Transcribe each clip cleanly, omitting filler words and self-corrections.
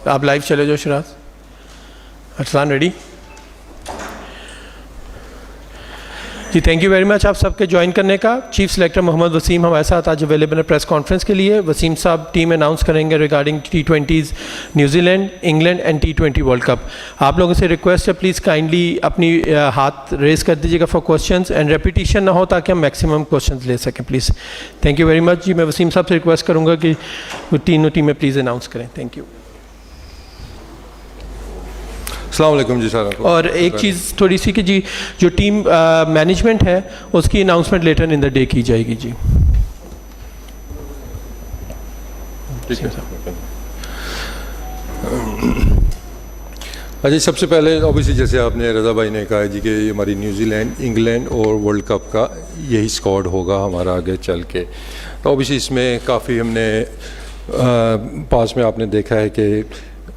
آپ لائیو چلے جاؤ شراز. ارسلان ریڈی؟ جی تھینک یو ویری مچ آپ سب کے جوائن کرنے کا. چیف سلیکٹر محمد وسیم ہمارے ساتھ آج اویلیبل ہے پریس کانفرنس کے لیے. وسیم صاحب ٹیم اناؤنس کریں گے regarding T20s New Zealand, England and T20 world cup. آپ لوگوں سے ریکویسٹ ہے پلیز کائنڈلی اپنی ہاتھ ریز کر دیجیے گا فار کوشچنس اینڈ ریپیٹیشن نہ ہو تاکہ ہم میکسیمم کوشچنس لے سکیں please. Thank you very much. جی میں وسیم صاحب سے ریکویسٹ کروں گا کہ وہ تینوں ٹیمیں پلیز اناؤنس کریں. Thank you. السلام علیکم جی سارا. اور ایک چیز تھوڑی سی کہ جی جو ٹیم مینجمنٹ ہے اس کی announcement later in the day کی جائے گی. جی اچھا سب سے پہلے اوبیسلی جیسے آپ نے رضا بھائی نے کہا جی کہ ہماری نیوزی لینڈ, انگلینڈ اور ورلڈ کپ کا یہی اسکواڈ ہوگا ہمارا آگے چل کے. تو اوبیسلی اس میں کافی ہم نے پاس میں آپ نے دیکھا ہے کہ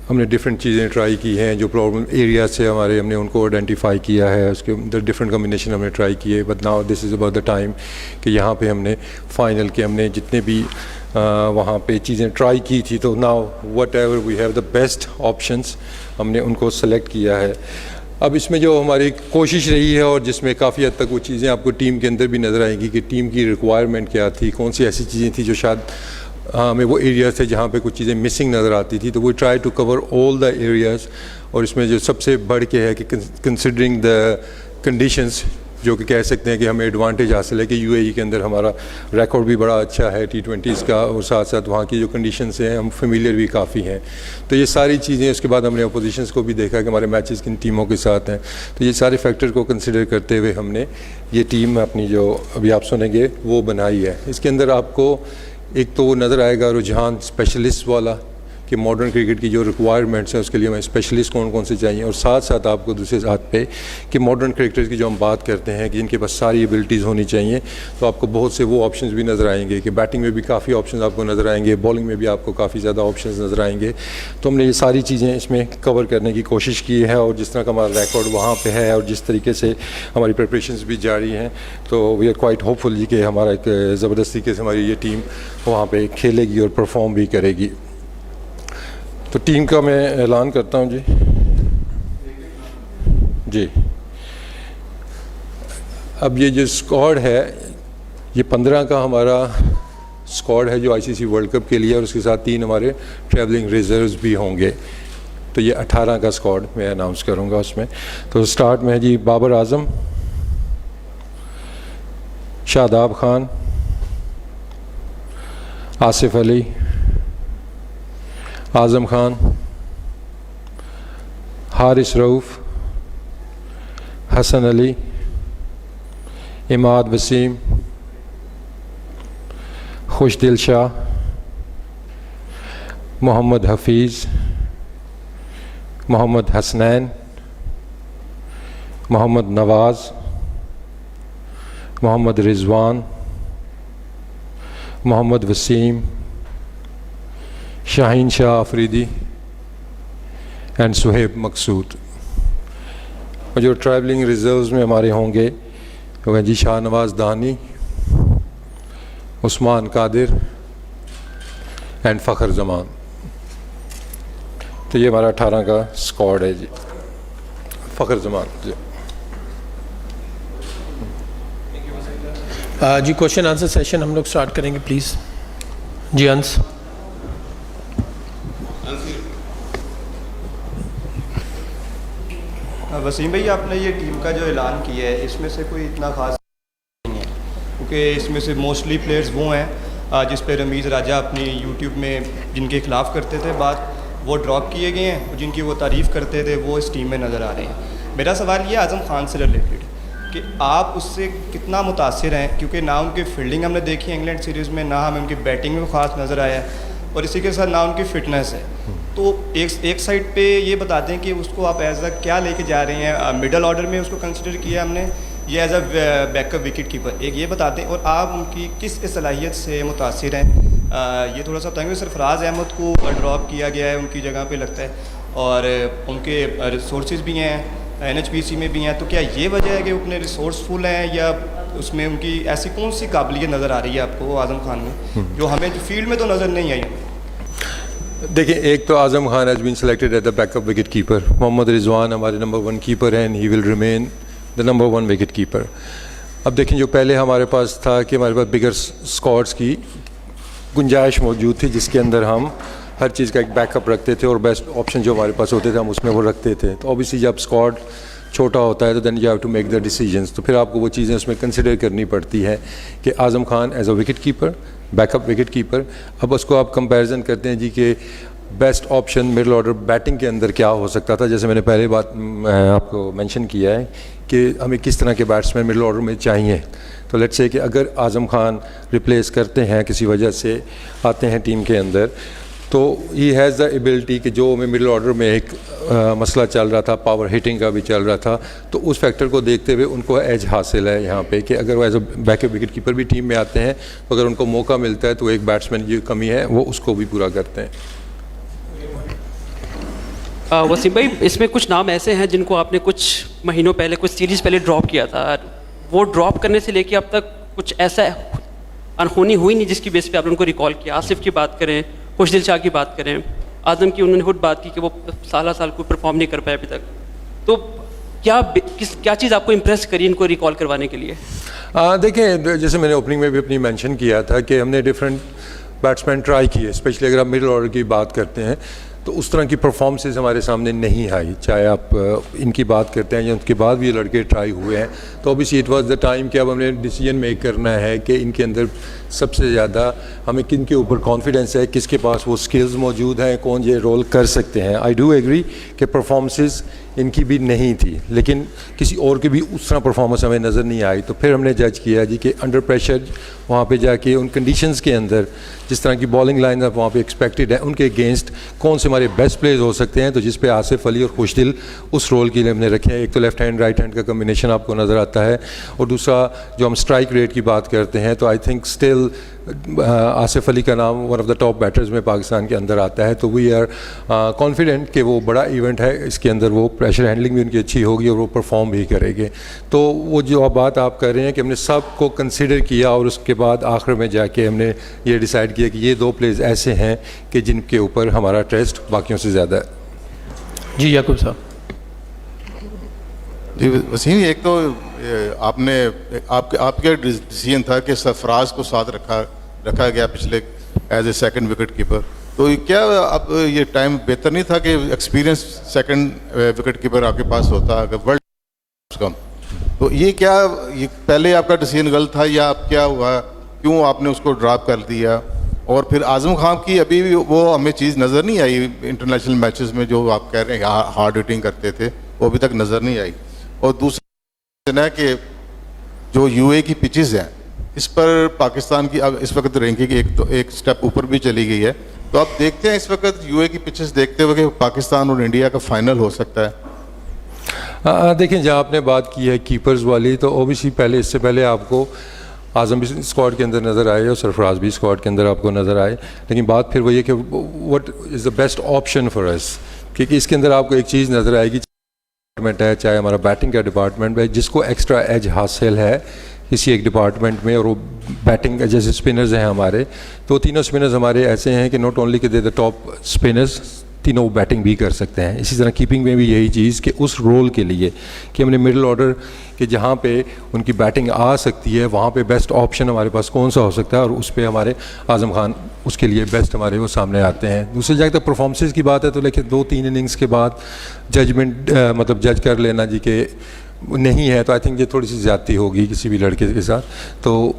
ہم نے ڈفرینٹ چیزیں ٹرائی کی ہیں. جو پرابلم ایریاز سے ہمارے ہم نے ان کو آئیڈینٹیفائی کیا ہے, اس کے اندر ڈفرینٹ کمبینیشن ہم نے ٹرائی کیے. But now this is about the time کہ یہاں پہ ہم نے فائنل کے ہم نے جتنے بھی وہاں پہ چیزیں ٹرائی کی تھی تو now whatever we have the best options ہم نے ان کو سلیکٹ کیا ہے. اب اس میں جو ہماری کوشش رہی ہے اور جس میں کافی حد تک وہ چیزیں آپ کو ٹیم کے اندر بھی نظر آئیں گی کہ ٹیم کی ریکوائرمنٹ کیا تھی, کون سی ایسی چیزیں تھیں جو شاید ہمیں وہ ایریاز تھے جہاں پہ کچھ چیزیں مسنگ نظر آتی تھی. تو we try to cover all the areas. اور اس میں جو سب سے بڑھ کے ہے کہ کنسیڈرنگ دا کنڈیشنز, جو کہ کہہ سکتے ہیں کہ ہمیں ایڈوانٹیج حاصل ہے کہ UAE کے اندر ہمارا ریکارڈ بھی بڑا اچھا ہے T20s کا, اور ساتھ ساتھ وہاں کی جو کنڈیشنز ہیں ہم فیملیئر بھی کافی ہیں. تو یہ ساری چیزیں, اس کے بعد ہم نے اپوزیشنز کو بھی دیکھا کہ ہمارے میچز کن ٹیموں کے ساتھ ہیں. تو یہ سارے فیکٹر کو کنسیڈر کرتے ہوئے ہم نے یہ ٹیم اپنی جو ابھی آپ سنیں گے وہ بنائی ہے. اس کے اندر آپ کو ایک تو وہ نظر آئے گا رجحان اسپیشلسٹ والا کہ ماڈرن کرکٹ کی جو ریکوائرمنٹس ہیں اس کے لیے ہمیں اسپیشلسٹ کون کون سے چاہیے, اور ساتھ ساتھ آپ کو دوسرے ساتھ پہ کہ ماڈرن کرکٹرز کی جو ہم بات کرتے ہیں کہ جن کے پاس ساری ایبلٹیز ہونی چاہیے. تو آپ کو بہت سے وہ آپشنز بھی نظر آئیں گے کہ بیٹنگ میں بھی کافی آپشنز آپ کو نظر آئیں گے, بالنگ میں بھی آپ کو کافی زیادہ آپشنز نظر آئیں گے. تو ہم نے یہ ساری چیزیں اس میں کور کرنے کی کوشش کی ہے, اور جس طرح کا ہمارا ریکارڈ وہاں پہ ہے اور جس طریقے سے ہماری پریپریشنز بھی جاری ہیں, تو وی آر کوائٹ ہوپ فل کہ ہمارا ایک زبردست طریقے سے ہماری یہ ٹیم وہاں پہ کھیلے گی اور پرفارم بھی کرے گی. تو ٹیم کا میں اعلان کرتا ہوں. جی اب یہ جو اسکواڈ ہے یہ 15 کا ہمارا اسکواڈ ہے جو ICC ورلڈ کپ کے لیے, اور اس کے ساتھ 3 ہمارے ٹریولنگ ریزروز بھی ہوں گے. تو یہ 18 کا اسکواڈ میں اناؤنس کروں گا اس میں. تو اسٹارٹ میں ہے جی بابر اعظم, شاداب خان, آصف علی, اعظم خان, حارث رؤوف, حسن علی, عماد وسیم, خوش دل شاہ, محمد حفیظ, محمد حسنین, محمد نواز, محمد رضوان, محمد وسیم, شاہین شاہ آفریدی اینڈ سہیب مقصود. اور جو ٹریولنگ ریزروز میں ہمارے ہوں گے وہ ہیں جی شاہ نواز دانی, عثمان قادر اینڈ فخر زمان. تو یہ ہمارا 18 کا اسکواڈ ہے جی. فخر زمان جی. جی کوشچن آنسر سیشن ہم لوگ اسٹارٹ کریں گے پلیز. جی انس. وسیم بھائی آپ نے یہ ٹیم کا جو اعلان کیا ہے اس میں سے کوئی اتنا خاص نہیں ہے, کیونکہ اس میں سے موسٹلی پلیئرز وہ ہیں جس پہ رمیز راجہ اپنی یوٹیوب میں جن کے خلاف کرتے تھے بات, وہ ڈراپ کیے گئے ہیں, جن کی وہ تعریف کرتے تھے وہ اس ٹیم میں نظر آ رہے ہیں. میرا سوال یہ اعظم خان سے ریلیٹڈ کہ آپ اس سے کتنا متاثر ہیں, کیونکہ نہ ان کی فیلڈنگ ہم نے دیکھی ہے انگلینڈ سیریز میں, نہ ہمیں ان کی بیٹنگ میں خاص نظر آیا ہے, اور اسی کے ساتھ نہ ان کی فٹنس ہے. تو ایک سائڈ پہ یہ بتاتے ہیں کہ اس کو آپ ایز اے کیا لے کے جا رہے ہیں, مڈل آرڈر میں اس کو کنسیڈر کیا ہم نے یہ as a back up wicket keeper, ایک یہ بتاتے ہیں, اور آپ ان کی کس صلاحیت سے متاثر ہیں یہ تھوڑا سا بتائیں گے. سرفراز احمد کو ڈراپ کیا گیا ہے ان کی جگہ پہ لگتا ہے, اور ان کے ریسورسز بھی ہیں NHPC میں بھی ہیں, تو کیا یہ وجہ ہے کہ وہ اپنے ریسورسفل ہیں, یا اس میں ان کی ایسی کون سی قابلیت نظر آ رہی ہے آپ کو اعظم خان میں جو ہمیں فیلڈ میں تو نظر نہیں آئی؟ دیکھیں ایک تو Azam Khan has been selected as the backup wicket keeper. Muhammad Rizwan ہمارے نمبر 1 کیپر ہیں, he will remain the number 1 wicket keeper. اب دیکھیں جو پہلے ہمارے پاس تھا کہ ہمارے پاس بگر اسکواڈس کی گنجائش موجود تھی جس کے اندر ہم ہر چیز کا ایک بیک اپ رکھتے تھے اور بیسٹ آپشن جو ہمارے پاس ہوتے تھے ہم اس میں وہ رکھتے تھے. تو اوبیسلی جب اسکواڈ چھوٹا ہوتا ہے تو then you have to make the decisions. تو پھر آپ کو وہ چیزیں اس میں کنسیڈر کرنی پڑتی ہے کہ Azam Khan as a wicket keeper, backup wicket keeper. اب اس کو آپ کمپیریزن کرتے ہیں جی کہ best option middle order batting کے اندر کیا ہو سکتا تھا. جیسے میں نے پہلے بات آپ کو مینشن کیا ہے کہ ہمیں کس طرح کے بیٹسمین مڈل آرڈر میں چاہیے. تو لیٹس سے کہ اگر اعظم خان ریپلیس کرتے ہیں کسی وجہ سے آتے ہیں ٹیم کے اندر تو ہی ہیز دا ایبلٹی کہ جو ہمیں مڈل آرڈر میں ایک مسئلہ چل رہا تھا, پاور ہٹنگ کا بھی چل رہا تھا, تو اس فیکٹر کو دیکھتے ہوئے ان کو ایج حاصل ہے یہاں پہ کہ اگر وہ as a back up wicket keeper بھی ٹیم میں آتے ہیں تو اگر ان کو موقع ملتا ہے تو ایک بیٹسمین کی کمی ہے وہ اس کو بھی پورا کرتے ہیں. وسیم بھائی اس میں کچھ نام ایسے ہیں جن کو آپ نے کچھ مہینوں پہلے کچھ سیریز پہلے ڈراپ کیا تھا, وہ ڈراپ کرنے سے لے کے اب تک کچھ ایسا انہونی ہوئی نہیں جس کی بیس پہ آپ نے ان کو ریکال کیا. آصف کی بات کریں, خوش دل شاہ کی بات کریں, اعظم کی انہوں نے خود بات کی کہ وہ سال کوئی پرفارم نہیں کر پائے ابھی تک. تو کیا چیز آپ کو امپریس کری ان کو ریکال کروانے کے لیے؟ دیکھیں جیسے میں نے اوپننگ میں بھی اپنی مینشن کیا تھا کہ ہم نے ڈفرینٹ بیٹسمین ٹرائی کیے, اسپیشلی اگر آپ مڈل آرڈر کی بات کرتے ہیں تو اس طرح کی پرفارمنسز ہمارے سامنے نہیں آئی. چاہے آپ ان کی بات کرتے ہیں یا ان کے بعد بھی یہ لڑکے ٹرائی ہوئے ہیں تو obviously it was the time کہ اب ہم نے ڈیسیجن میک کرنا ہے کہ ان کے اندر سب سے زیادہ ہمیں کن کے اوپر کانفیڈنس ہے, کس کے پاس وہ سکلز موجود ہیں, کون یہ رول کر سکتے ہیں. آئی ڈو ایگری کہ پرفارمنسز ان کی بھی نہیں تھی لیکن کسی اور کی بھی اس طرح پرفارمنس ہمیں نظر نہیں آئی. تو پھر ہم نے جج کیا جی کہ انڈر پریشر وہاں پہ جا کے ان کنڈیشنز کے اندر جس طرح کی بالنگ لائن وہاں پہ ایکسپیکٹڈ ہے ان کے اگینسٹ کون سے ہمارے بیسٹ پلیز ہو سکتے ہیں. تو جس پہ آصف علی اور خوش دل اس رول کے لیے ہم نے رکھے ہیں. ایک تو لیفٹ ہینڈ رائٹ ہینڈ کا کمبینیشن آپ کو نظر آتا ہے اور دوسرا جو ہم اسٹرائک ریٹ کی بات کرتے ہیں تو آئی تھنک اسٹل آصف علی کا نام one of the top batters میں پاکستان کے اندر آتا ہے. تو وی آر کانفیڈنٹ کہ وہ بڑا ایونٹ ہے, اس کے اندر وہ پریشر ہینڈلنگ بھی ان کی اچھی ہوگی اور وہ پرفارم بھی کرے گے. تو وہ جو بات آپ کر رہے ہیں کہ ہم نے سب کو کنسیڈر کیا اور اس کے بعد آخر میں جا کے ہم نے یہ ڈیسائیڈ کیا کہ یہ 2 پلیز ایسے ہیں کہ جن کے اوپر ہمارا ٹرسٹ باقیوں سے زیادہ ہے. جی یعقوب صاحب. جی وسیم, ایک تو آپ نے آپ کا ڈیسیجن تھا کہ سرفراز کو ساتھ رکھا گیا پچھلے as a second wicket keeper. تو کیا اب یہ ٹائم بہتر نہیں تھا کہ ایکسپیرینس سیکنڈ وکٹ کیپر آپ کے پاس ہوتا اگر ورلڈ کم؟ تو یہ کیا یہ پہلے آپ کا ڈیسیجن غلط تھا یا اب کیا ہوا, کیوں آپ نے اس کو ڈراپ کر دیا؟ اور پھر اعظم خان کی ابھی بھی وہ ہمیں چیز نظر نہیں آئی انٹرنیشنل میچز میں جو آپ کہہ رہے ہیں ہارڈ ہٹنگ کرتے تھے, وہ ابھی تک نظر نہیں آئی. اور دوسرا ہے کہ جو یو اے کی پچز ہیں اس پر پاکستان کی اب اس وقت رینکنگ ایک سٹیپ اوپر بھی چلی گئی ہے. تو آپ دیکھتے ہیں اس وقت یو اے کی پچز دیکھتے ہوئے کہ پاکستان اور انڈیا کا فائنل ہو سکتا ہے؟ دیکھیں جہاں آپ نے بات کی ہے کیپرز والی تو اوبیسلی پہلے اس سے پہلے آپ کو اعظم بھی اسکواڈ کے اندر نظر آئے اور سرفراز بھی اسکواڈ کے اندر آپ کو نظر آئے. لیکن بات پھر وہ یہ کہ what is the best option for us, کیونکہ اس کے اندر آپ کو ایک چیز نظر آئے گی ڈپارٹمنٹ ہے, چاہے ہمارا بیٹنگ کا ڈپارٹمنٹ ہے, جس کو ایکسٹرا ایج حاصل ہے کسی ایک ڈپارٹمنٹ میں, اور وہ بیٹنگ جیسے اسپنرز ہیں ہمارے, تو تینوں اسپنرز ہمارے ایسے ہیں کہ ناٹ اونلی کہ دے دا ٹاپ اسپنرز, تینوں بیٹنگ بھی کر سکتے ہیں. اسی طرح کیپنگ میں بھی یہی چیز کہ اس رول کے لیے کہ ہم نے مڈل آرڈر کہ جہاں پہ ان کی بیٹنگ آ سکتی ہے وہاں پہ بیسٹ آپشن ہمارے پاس کون سا ہو سکتا ہے, اور اس پہ ہمارے اعظم خان اس کے لیے بیسٹ ہمارے وہ سامنے آتے ہیں. دوسری جگہ تک پرفارمنسز کی بات ہے تو لیکن 2-3 اننگز کے بعد ججمنٹ مطلب جج کر لینا جی کہ نہیں ہے, تو آئی تھنک یہ تھوڑی سی زیادتی ہوگی کسی بھی لڑکے کے ساتھ. تو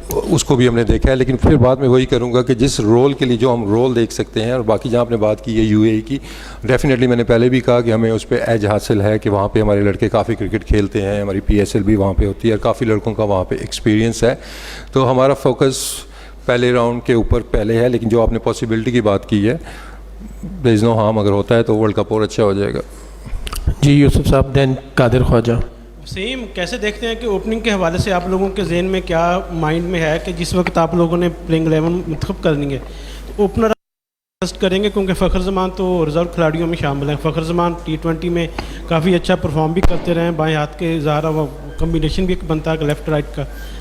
اس کو بھی ہم نے دیکھا ہے. لیکن پھر بعد میں وہی کروں گا کہ جس رول کے لیے جو ہم رول دیکھ سکتے ہیں, اور باقی جہاں آپ نے بات کی ہے یو اے کی, ڈیفینیٹلی میں نے پہلے بھی کہا کہ ہمیں اس پہ ایج حاصل ہے کہ وہاں پہ ہمارے لڑکے کافی کرکٹ کھیلتے ہیں, ہماری PSL بھی وہاں پہ ہوتی ہے اور کافی لڑکوں کا وہاں پہ ایکسپیرینس ہے. تو ہمارا فوکس پہلے راؤنڈ کے اوپر پہلے ہے. لیکن جو آپ نے پاسبلٹی کی بات کی ہے, دیر از نو ہارم, اگر ہوتا ہے تو ورلڈ کپ اور اچھا ہو جائے گا. جی یوسف صاحب, دین قادر خواجہ. وسیم, کیسے دیکھتے ہیں کہ اوپننگ کے حوالے سے آپ لوگوں کے ذہن میں کیا مائنڈ میں ہے کہ جس وقت آپ لوگوں نے پلینگ 11 منتخب کرنی ہے تو اوپنر ٹرسٹ کریں گے, کیونکہ فخر زمان تو ریزرو کھلاڑیوں میں شامل ہیں. فخر زمان T20 میں کافی اچھا پرفارم بھی کرتے رہے ہیں, بائیں ہاتھ کے ظاہر وہ کمبینیشن بھی ایک بنتا ہے لیفٹ رائٹ کا.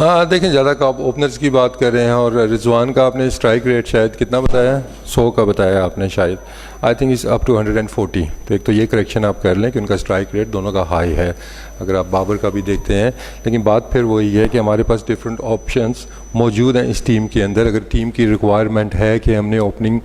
ہاں دیکھیں زیادہ کا آپ اوپنرز کی بات کر رہے ہیں اور رضوان کا آپ نے اسٹرائک ریٹ شاید کتنا بتایا 100 کا بتایا آپ نے شاید I think is up to 140. تو ایک تو یہ کریکشن آپ کر لیں کہ ان کا اسٹرائک ریٹ دونوں کا ہائی ہے اگر آپ بابر کا بھی دیکھتے ہیں. لیکن بات پھر وہی ہے کہ ہمارے پاس ڈفرینٹ آپشنس موجود ہیں اس ٹیم کے اندر. اگر ٹیم کی ریکوائرمنٹ ہے کہ ہم نے اوپننگ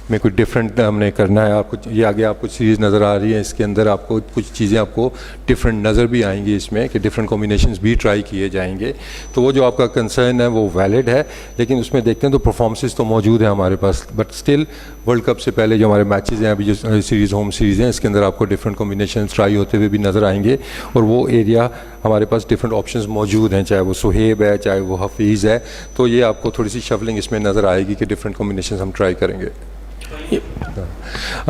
میں کوئی ڈفرینٹ ہم نے کرنا ہے, آپ کو یہ آگے آپ کو سیریز نظر آ رہی ہے, اس کے اندر آپ کو کچھ چیزیں آپ کو ڈفرینٹ نظر بھی آئیں گی اس میں کہ ڈفرینٹ کمبینیشنز بھی ٹرائی کیے جائیں گے. تو وہ جو آپ کا کنسرن ہے وہ ویلڈ ہے, لیکن اس میں دیکھتے ہیں تو پرفارمنسز تو موجود ہیں ہمارے پاس. بٹ اسٹل ورلڈ کپ سے پہلے جو ہمارے میچز ہیں ابھی جو سیریز ہوم سیریز ہیں اس کے اندر آپ کو ڈفرینٹ کمبینیشنز ٹرائی ہوتے ہوئے بھی نظر آئیں گے, اور وہ ایریا ہمارے پاس ڈفرینٹ آپشنز موجود ہیں, چاہے وہ سہیب ہے چاہے وہ حفیظ ہے. تو یہ آپ کو تھوڑی سی شفلنگ اس میں نظر آئے گی کہ ڈفرینٹ کمبینیشنز ہم ٹرائی کریں گے.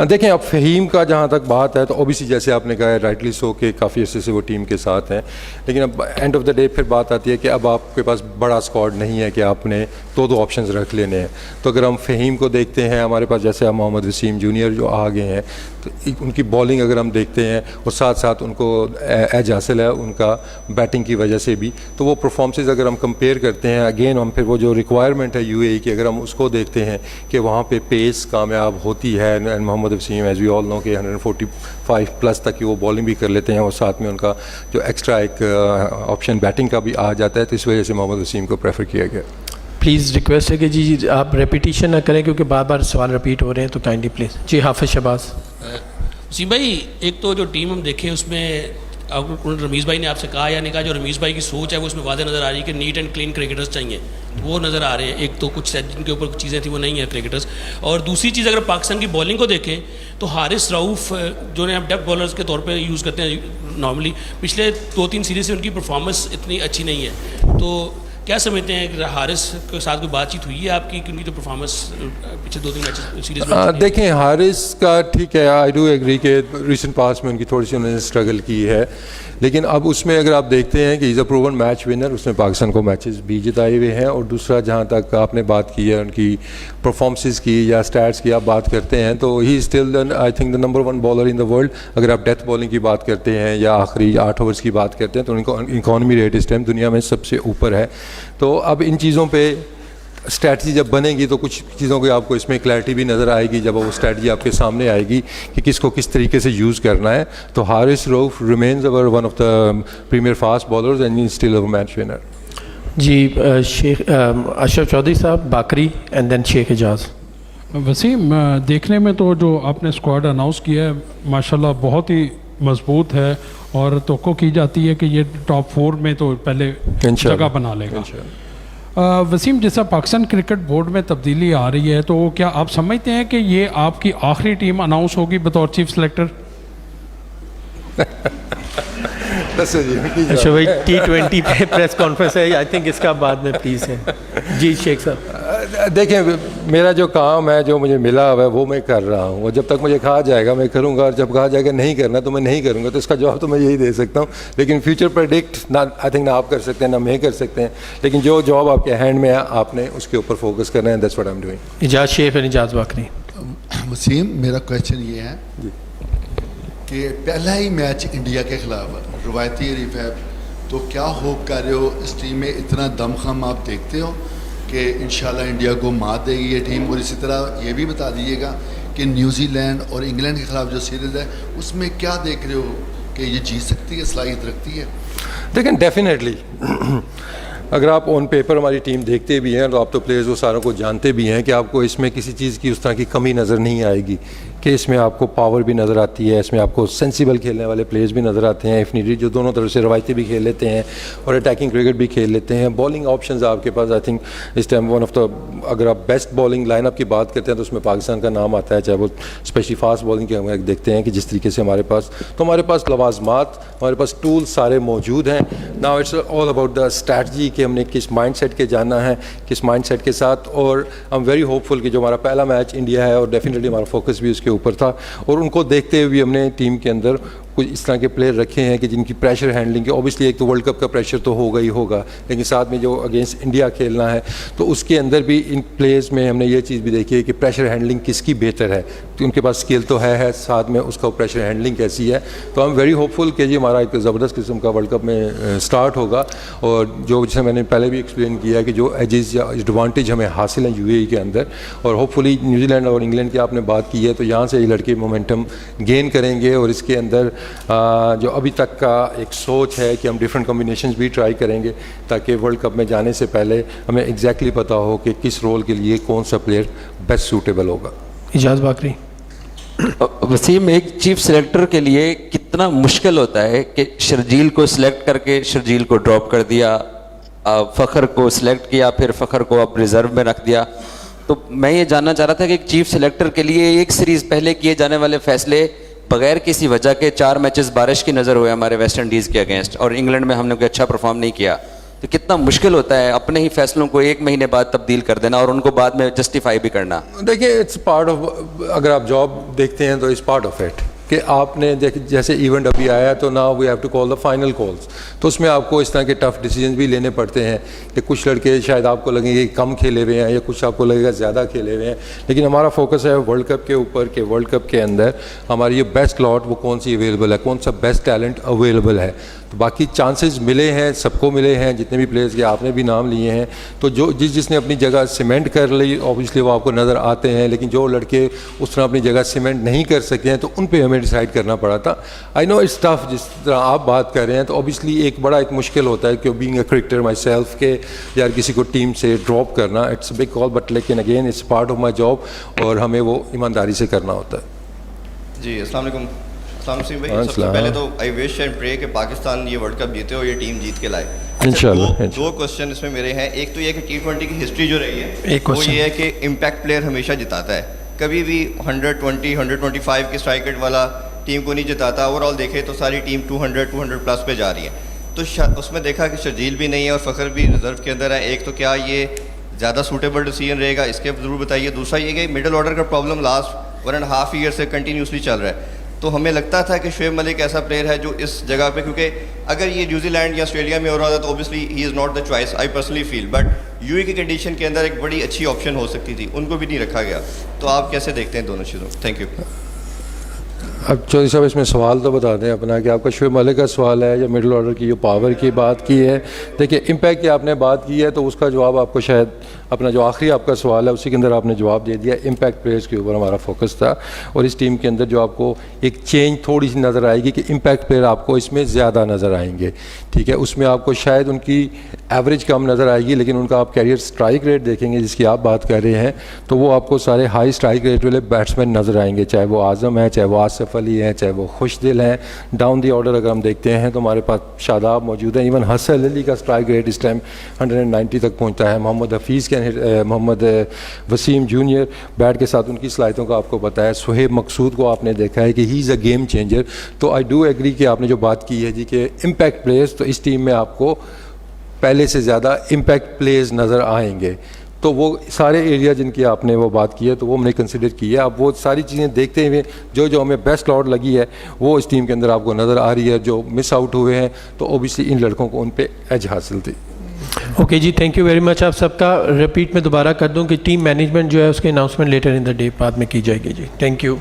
دیکھیں اب فہیم کا جہاں تک بات ہے تو اوبیسلی جیسے آپ نے کہا ہے رائٹلی سو کہ کافی عرصے سے وہ ٹیم کے ساتھ ہیں, لیکن اب اینڈ آف دا ڈے پھر بات آتی ہے کہ اب آپ کے پاس بڑا اسکواڈ نہیں ہے کہ آپ نے دو آپشنز رکھ لینے ہیں. تو اگر ہم فہیم کو دیکھتے ہیں ہمارے پاس جیسے محمد وسیم جونیئر جو آ گئے ہیں تو ان کی بالنگ اگر ہم دیکھتے ہیں اور ساتھ ساتھ ان کو ایج حاصل ہے ان کا بیٹنگ کی وجہ سے بھی, تو وہ پرفارمنسز اگر ہم کمپیئر کرتے ہیں اگین ہم پھر وہ جو ریکوائرمنٹ ہے یو اے ای کی اگر ہم اس کو دیکھتے ہیں کہ وہاں پہ پیس کامیاب ہوتی ہے. And Muhammad Wasim as we all know کہ 145 پلس تک کی وہ بالنگ بھی کر لیتے ہیں اور ساتھ میں ان کا جو ایکسٹرا ایک آپشن بیٹنگ کا بھی آ جاتا ہے, تو اس وجہ سے محمد وسیم کو پریفر کیا گیا. پلیز ریکویسٹ ہے کہ جی آپ ریپیٹیشن نہ کریں کیونکہ بار بار سوال رپیٹ ہو رہے ہیں, تو کائنڈلی پلیز. جی حافظ شہباز. وسیم بھائی ایک تو جو ٹیم ہم دیکھیں اس میں رمیز بھائی نے آپ سے کہا یا نہیں کہا, جو رمیز بھائی کی سوچ ہے وہ اس میں واضح نظر آ رہی ہے کہ نیٹ اینڈ کلین کرکٹرز چاہیے, وہ نظر آ رہے ہیں. ایک تو کچھ جن کے اوپر کچھ چیزیں تھیں وہ نہیں ہیں کرکٹرز. اور دوسری چیز اگر پاکستان کی بالنگ کو دیکھیں تو حارث رؤوف جو نے ہم ڈیپتھ بالرز کے طور پہ یوز کرتے ہیں نارملی, پچھلے 2-3 سیریز سے ان کی پرفارمنس اتنی اچھی نہیں ہے. تو کیا سمجھتے ہیں کہ حارث کے ساتھ کوئی بات چیت ہوئی ہے آپ کی کہ ان کی تو پرفارمنس پچھلے 2-3 میچز سیریز میں؟ دیکھیں حارث کا ٹھیک ہے, آئی ڈو ایگری کہ ریسنٹ پاس میں ان کی تھوڑی سی انہوں نے اسٹرگل کی ہے, لیکن اب اس میں اگر آپ دیکھتے ہیں کہ از اے پروون میچ ونر, اس نے پاکستان کو میچز بھی جتائے ہوئے ہیں. اور دوسرا جہاں تک آپ نے بات کی ہے ان کی پرفارمنسز کی یا اسٹیٹس کی آپ بات کرتے ہیں تو he still I think the number 1 bowler in the world. اگر آپ ڈیتھ بالنگ کی بات کرتے ہیں یا آخری 8 اوورس کی بات کرتے ہیں تو ان کو اکانومی ریٹ اس ٹائم دنیا میں سب سے اوپر ہے. تو اب ان چیزوں پہ اسٹریٹجی جب بنے گی تو کچھ چیزوں کی آپ کو اس میں کلیئرٹی بھی نظر آئے گی جب وہ اسٹریٹجی آپ کے سامنے آئے گی کہ کس کو کس طریقے سے یوز کرنا ہے. تو Haris Rauf remains over one of the premier fast bowlers and still over match winner. جی شیخ اشرف چودھری صاحب, باقری اینڈ دین شیخ اعجاز. وسیم دیکھنے میں تو جو آپ نے اسکواڈ اناؤنس کیا ہے ماشاءاللہ بہت ہی مضبوط ہے اور توقع کی جاتی ہے کہ یہ ٹاپ 4 میں تو پہلے جگہ بنا لے گا. وسیم جیسا پاکستان کرکٹ بورڈ میں تبدیلی آ رہی ہے تو کیا آپ سمجھتے ہیں کہ یہ آپ کی آخری ٹیم اناؤنس ہوگی بطور چیف سلیکٹر؟ اچھا بھائی T20 پہ پریس کانفرنس ہے, آئی تھنک اس کا بعد میں پلیز ہے. جی شیخ صاحب. دیکھیں میرا جو کام ہے جو مجھے ملا ہوا ہے وہ میں کر رہا ہوں, اور جب تک مجھے کہا جائے گا میں کروں گا, اور جب کہا جائے گا نہیں کرنا تو میں نہیں کروں گا. تو اس کا جواب تو میں یہی دے سکتا ہوں, لیکن فیوچر پریڈکٹ نہ آئی تھنک نہ آپ کر سکتے ہیں نہ میں کر سکتے ہیں, لیکن جو جواب آپ کے ہینڈ میں ہے آپ نے اس کے اوپر فوکس کرنا ہے. That's what I am doing. Ijaz Sheikh اور اجاز باقری. وسیم میرا کویشچن یہ ہے کہ پہلا ہی میچ انڈیا کے خلاف روایتی حریف ہے, تو کیا ہوپ کر رہے ہو اس ٹیم میں؟ اتنا دم خم آپ دیکھتے ہو کہ انشاءاللہ انڈیا کو مات دے گی یہ ٹیم؟ اور اسی طرح یہ بھی بتا دیجیے گا کہ نیوزی لینڈ اور انگلینڈ کے خلاف جو سیریز ہے اس میں کیا دیکھ رہے ہو کہ یہ جیت سکتی ہے, صلاحیت رکھتی ہے؟ دیکھیں ڈیفینیٹلی اگر آپ آن پیپر ہماری ٹیم دیکھتے بھی ہیں تو آپ تو پلیئرز وہ ساروں کو جانتے بھی ہیں کہ آپ کو اس میں کسی چیز کی اس طرح کی کمی نظر نہیں آئے گی, کہ اس میں آپ کو پاور بھی نظر آتی ہے, اس میں آپ کو سینسیبل کھیلنے والے پلیئرز بھی نظر آتے ہیں, اف نیڈڈ جو دونوں طرف سے روایتی بھی کھیل لیتے ہیں اور اٹیکنگ کرکٹ بھی کھیل لیتے ہیں. بالنگ آپشنز آپ کے پاس آئی تھنک اس ٹائم ون آف دا, اگر آپ بیسٹ بالنگ لائن اپ کی بات کرتے ہیں تو اس میں پاکستان کا نام آتا ہے, چاہے وہ اسپیشلی فاسٹ بالنگ کے ہم دیکھتے ہیں کہ جس طریقے سے ہمارے پاس لوازمات, ہمارے پاس ٹولز سارے موجود ہیں. Now it's all about the strategy کہ ہم نے کس مائنڈ سیٹ کے جانا ہے, کس مائنڈ سیٹ کے ساتھ. اور آئی ایم ویری ہوپ فل کہ جو ہمارا پہلا میچ انڈیا ہے اور ڈیفینیٹلی ہمارا فوکس بھی اس کے اوپر تھا, اور ان کو دیکھتے ہوئے ہم نے ٹیم کے اندر کچھ اس طرح کے پلیئر رکھے ہیں کہ جن کی پریشر ہینڈلنگ کے اوبیسلی ایک تو ورلڈ کپ کا پریشر تو ہوگا ہی ہوگا, لیکن ساتھ میں جو اگینسٹ انڈیا کھیلنا ہے تو اس کے اندر بھی ان پلیئرز میں ہم نے یہ چیز بھی دیکھی ہے کہ پریشر ہینڈلنگ کس کی بہتر ہے, تو ان کے پاس اسکل تو ہے ساتھ میں اس کا پریشر ہینڈلنگ کیسی ہے. تو آئی ایم ویری ہوپ فل کہ جی ہمارا ایک زبردست قسم کا ورلڈ کپ میں اسٹارٹ ہوگا, اور جو جیسے میں نے پہلے بھی ایکسپلین کیا ہے کہ جو ایجز یا ایڈوانٹیج ہمیں حاصل ہیں UAE کے اندر, اور ہوپ فلی نیوزی لینڈ اور انگلینڈ کی آپ نے بات کی ہے تو یہاں سے یہ لڑکے مومنٹم گین کریں گے, اور اس کے اندر جو ابھی تک کا ایک سوچ ہے کہ ہم ڈفرینٹ کمبینیشنز بھی ٹرائی کریں گے تاکہ ورلڈ کپ میں جانے سے پہلے ہمیں ایگزیکٹلی پتہ ہو کہ کس رول کے لیے کون سا پلیئر بیسٹ سوٹیبل ہوگا. اجاز باقری. وسیم, ایک چیف سلیکٹر کے لیے کتنا مشکل ہوتا ہے کہ شرجیل کو سلیکٹ کر کے شرجیل کو ڈراپ کر دیا, فخر کو سلیکٹ کیا پھر فخر کو اب ریزرو میں رکھ دیا. تو میں یہ جاننا چاہ رہا تھا کہ ایک چیف سلیکٹر کے لیے ایک سیریز پہلے کیے جانے والے فیصلے بغیر کسی وجہ کے 4 میچز بارش کی نظر ہوئے ہمارے ویسٹ انڈیز کے اگینسٹ, اور انگلینڈ میں ہم نے کوئی اچھا پرفارم نہیں کیا, تو کتنا مشکل ہوتا ہے اپنے ہی فیصلوں کو 1 مہینے بعد تبدیل کر دینا اور ان کو بعد میں جسٹیفائی بھی کرنا. دیکھیے اٹس پارٹ آف, اگر آپ جاب دیکھتے ہیں تو اٹس پارٹ آف اٹ کہ آپ نے جیسے ایونٹ ابھی آیا تو نا we have to call the final calls, تو اس میں آپ کو اس طرح کے ٹف ڈیسیجنز بھی لینے پڑتے ہیں کہ کچھ لڑکے شاید آپ کو لگیں گے کم کھیلے ہوئے ہیں یا کچھ آپ کو لگے گا زیادہ کھیلے ہوئے ہیں, لیکن ہمارا فوکس ہے ورلڈ کپ کے اوپر کہ ورلڈ کپ کے اندر ہماری یہ بیسٹ لاٹ وہ کون سی اویلیبل ہے, کون سا بیسٹ ٹیلنٹ اویلیبل ہے. تو باقی چانسز ملے ہیں, سب کو ملے ہیں, جتنے بھی پلیئرز کے آپ نے بھی نام لیے ہیں, تو جو جس نے اپنی جگہ سیمنٹ کر لی اوبیسلی وہ آپ کو نظر آتے ہیں, لیکن جو لڑکے اس طرح اپنی جگہ سیمنٹ نہیں کر سکے ہیں تو ان پہ ہمیں ڈیسائیڈ کرنا پڑا تھا. آئی نو اٹس ٹف, جس طرح آپ بات کر رہے ہیں تو اوبیسلی ایک بڑا ایک مشکل ہوتا ہے کہ being a cricketer myself کے یار کسی کو ٹیم سے ڈراپ کرنا, it's a big call, but لیکن again it's part of my job اور ہمیں وہ ایمانداری سے کرنا ہوتا ہے. جی السلام علیکم. السلام وسیم بھائی, سب سے پہلے تو آئی وش اینڈ پرے کہ پاکستان یہ ورلڈ کپ جیتے اور یہ ٹیم جیت کے لائے. انشاءاللہ. 2 کوسچن اس میں میرے ہیں. ایک تو یہ کہ T20 کی ہسٹری جو رہی ہے وہ یہ ہے کہ امپیکٹ پلیئر ہمیشہ جتاتا ہے, کبھی بھی 120 125 کی اسٹرائک ریٹ والا ٹیم کو نہیں جتاتا. اوور آل دیکھے تو ساری ٹیم 200 پلس پہ جا رہی ہے. تو اس میں دیکھا کہ شرجیل بھی نہیں ہے اور فخر بھی ریزرو کے اندر ہے. ایک تو کیا یہ زیادہ سوٹیبل ڈیسیجن رہے گا, اس کے ضرور بتائیے. دوسرا یہ کہ مڈل آرڈر کا پرابلم لاسٹ 1.5 ایئر سے کنٹینیوسلی چل رہا ہے, تو ہمیں لگتا تھا کہ شعیب ملک ایسا پلیئر ہے جو اس جگہ پہ, کیونکہ اگر یہ نیوزی لینڈ یا آسٹریلیا میں ہو رہا تھا تو obviously he is not the choice I personally feel, but UAE کی کنڈیشن کے اندر ایک بڑی اچھی آپشن ہو سکتی تھی, ان کو بھی نہیں رکھا گیا. تو آپ کیسے دیکھتے ہیں دونوں چیزوں؟ Thank you. اب چودھری صاحب اس میں سوال تو بتا دیں اپنا کہ آپ کا شعیب ملک کا سوال ہے یا مڈل آرڈر کی جو پاور کی بات کی ہے. دیکھیے امپیکٹ کی آپ نے بات کی ہے تو اس کا جواب آپ کو شاید اپنا جو آخری آپ کا سوال ہے اسی کے اندر آپ نے جواب دے دیا. امپیکٹ پلیئرز کے اوپر ہمارا فوکس تھا, اور اس ٹیم کے اندر جو آپ کو ایک چینج تھوڑی سی نظر آئے گی کہ امپیکٹ پلیئر آپ کو اس میں زیادہ نظر آئیں گے. ٹھیک ہے, اس میں آپ کو شاید ان کی ایوریج کم نظر آئے گی, لیکن ان کا آپ کیریئر اسٹرائک ریٹ دیکھیں گے جس کی آپ بات کر رہے ہیں تو وہ آپ کو سارے ہائی اسٹرائک ریٹ والے بیٹسمین نظر آئیں گے, چاہے وہ اعظم ہیں, چاہے وہ آصف علی ہیں, چاہے وہ خوش دل ہیں. ڈاؤن دی آرڈر اگر ہم دیکھتے ہیں تو ہمارے پاس شاداب موجود ہیں, ایون حسن علی کا اسٹرائک ریٹ اس ٹائم 190 تک پہنچتا ہے. محمد حفیظ کے محمد وسیم جونیئر بیٹ کے ساتھ ان کی صلاحیتوں کا آپ کو پتہ ہے. سہیب مقصود کو آپ نے دیکھا ہے کہ ہی از اے گیم چینجر. تو آئی ڈو ایگری کہ آپ نے جو بات کی ہے جی کہ امپیکٹ پلیئرز, تو اس ٹیم میں آپ کو پہلے سے زیادہ امپیکٹ پلیئرز نظر آئیں گے. تو وہ سارے ایریا جن کی آپ نے وہ بات کی ہے تو وہ ہم نے کنسیڈر کی ہے. اب وہ ساری چیزیں دیکھتے ہوئے جو ہمیں بیسٹ لاٹ لگی ہے وہ اس ٹیم کے اندر آپ کو نظر آ رہی ہے. جو مس آؤٹ ہوئے ہیں تو اوبیسلی ان لڑکوں کو ان پہ ایج حاصل تھی. اوکے جی, تھینک یو ویری مچ. آپ سب کا ریپیٹ میں دوبارہ کر دوں کہ ٹیم مینجمنٹ جو ہے اس کے announcement later in the day بعد میں کی جائے گی. جی تھینک یو.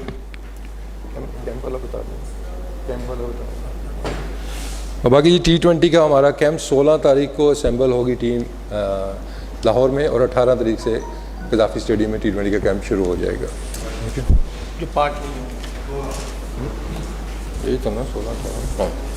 باقی جی T20 کا ہمارا کیمپ 16 تاریخ کو اسمبل ہوگی ٹیم لاہور میں, اور 18 تاریخ سے قذافی اسٹیڈیم میں T20 کا کیمپ شروع ہو جائے گا. جو پارٹ یہی تو نا 16 تاریخ.